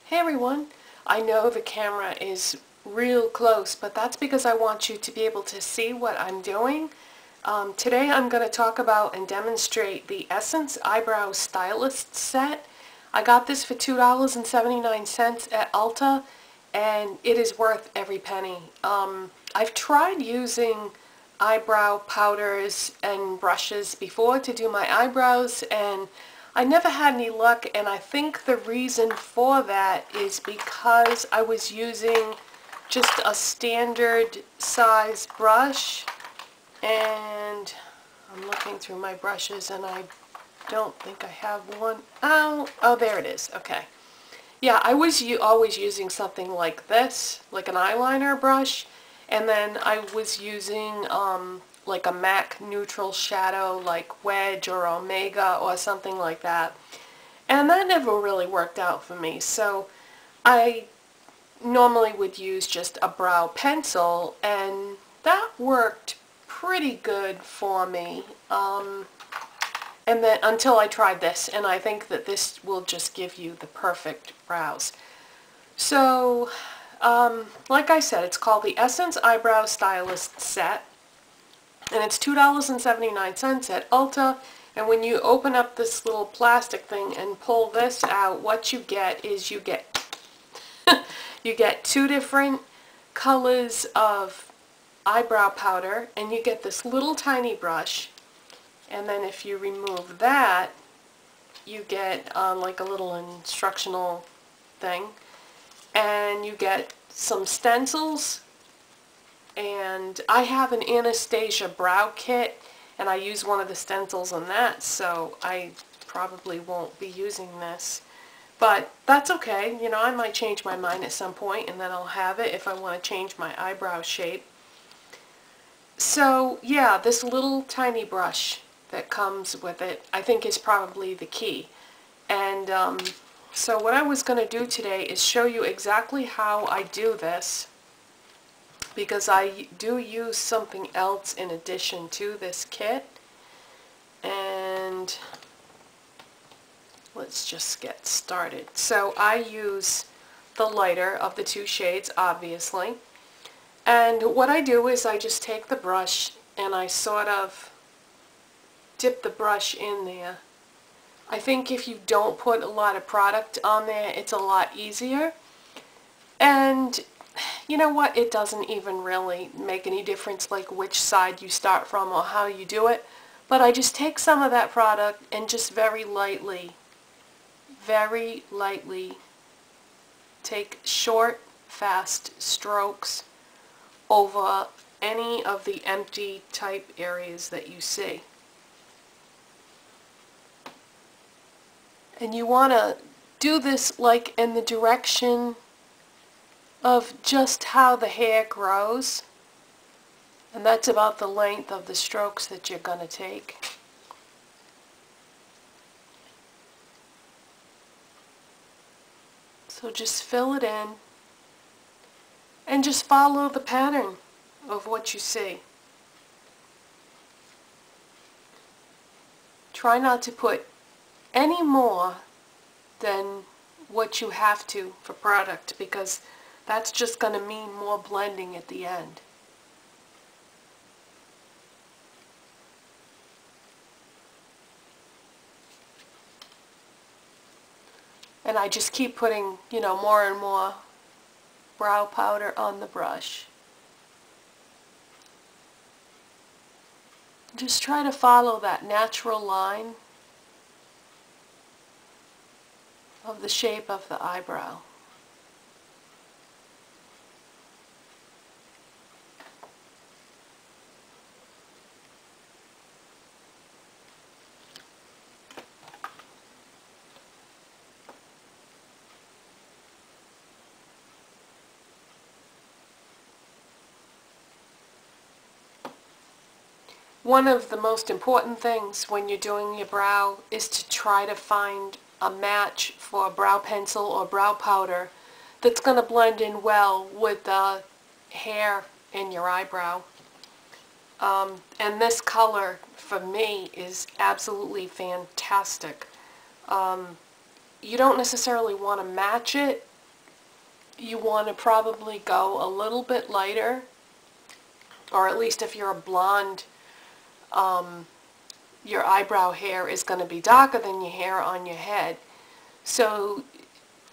Hey everyone, I know the camera is real close, but that's because I want you to be able to see what I'm doing. Today I'm going to talk about and demonstrate the Essence Eyebrow Stylist set. I got this for $2.79 at Ulta, and it is worth every penny. I've tried using eyebrow powders and brushes before to do my eyebrows, and I never had any luck, and I think the reason for that is because I was using just a standard size brush, and I'm looking through my brushes and I don't think I have one. Oh, there it is. Okay. Yeah, I was always using something like this, like an eyeliner brush, and then I was using like a MAC neutral shadow like Wedge or Omega or something like that. And that never really worked out for me, so I normally would use just a brow pencil, and that worked pretty good for me. And then until I tried this, and I think that this will just give you the perfect brows. So, like I said, it's called the Essence Eyebrow Stylist Set, and it's $2.79 at Ulta. And when you open up this little plastic thing and pull this out, what you get is you get you get two different colors of eyebrow powder, and you get this little tiny brush. And then if you remove that, you get like a little instructional thing, and you get some stencils. And I have an Anastasia brow kit, and I use one of the stencils on that, so I probably won't be using this. But that's okay, you know, I might change my mind at some point, and then I'll have it if I want to change my eyebrow shape. So yeah, this little tiny brush that comes with it, I think, is probably the key. And so what I was going to do today is show you exactly how I do this, because I do use something else in addition to this kit. And let's just get started. So I use the lighter of the two shades, obviously. And what I do is I just take the brush and I sort of dip the brush in there. I think if you don't put a lot of product on there, it's a lot easier. And you know what? It doesn't even really make any difference like which side you start from or how you do it. But I just take some of that product and just very lightly take short, fast strokes over any of the empty type areas that you see. And you want to do this like in the direction of just how the hair grows, and that's about the length of the strokes that you're going to take. So just fill it in and just follow the pattern of what you see. Try not to put any more than what you have to for product, because that's just going to mean more blending at the end. And I just keep putting, you know, more and more brow powder on the brush. Just try to follow that natural line of the shape of the eyebrow. One of the most important things when you're doing your brow is to try to find a match for a brow pencil or brow powder that's going to blend in well with the hair in your eyebrow. And this color, for me, is absolutely fantastic. You don't necessarily want to match it, you want to probably go a little bit lighter, or at least if you're a blonde, your eyebrow hair is going to be darker than your hair on your head. So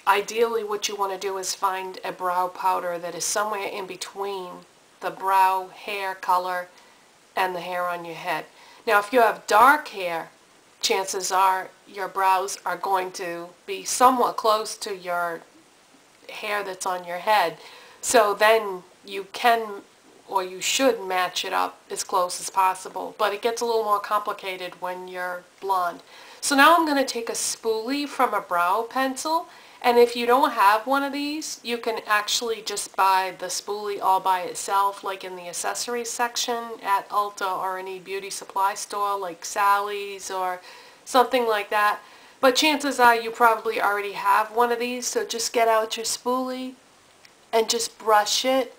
ideally what you want to do is find a brow powder that is somewhere in between the brow hair color and the hair on your head. Now if you have dark hair, chances are your brows are going to be somewhat close to your hair that's on your head. So then you can, or you should, match it up as close as possible. But it gets a little more complicated when you're blonde. So now I'm going to take a spoolie from a brow pencil, and if you don't have one of these, you can actually just buy the spoolie all by itself, like in the accessories section at Ulta or any beauty supply store like Sally's or something like that. But chances are you probably already have one of these, so just get out your spoolie and just brush it.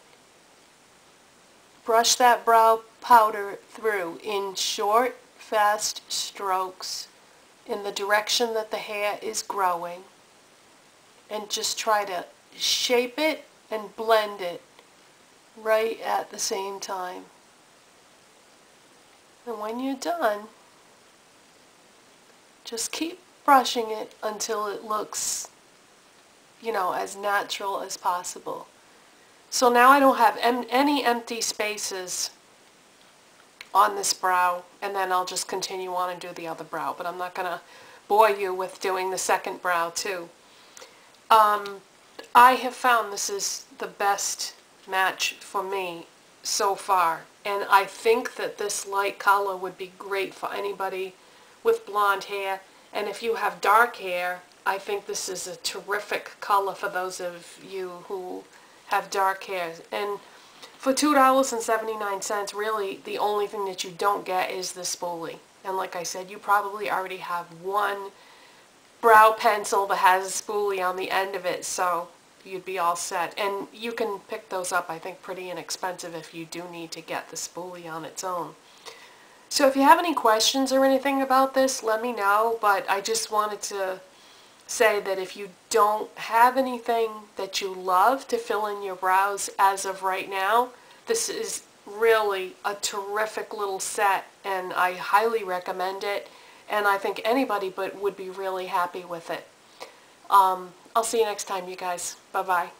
Brush that brow powder through in short, fast strokes in the direction that the hair is growing. And just try to shape it and blend it right at the same time. And when you're done, just keep brushing it until it looks, you know, as natural as possible. So now I don't have any empty spaces on this brow, and then I'll just continue on and do the other brow, but I'm not going to bore you with doing the second brow too. I have found this is the best match for me so far, and I think that this light color would be great for anybody with blonde hair, and if you have dark hair, I think this is a terrific color for those of you who have dark hair. And for $2.79, really the only thing that you don't get is the spoolie. And like I said, you probably already have one brow pencil that has a spoolie on the end of it, so you'd be all set. And you can pick those up, I think, pretty inexpensive if you do need to get the spoolie on its own. So if you have any questions or anything about this, let me know, but I just wanted to say that if you don't have anything that you love to fill in your brows as of right now, this is really a terrific little set, and I highly recommend it, and I think anybody would be really happy with it. I'll see you next time, you guys. Bye-bye.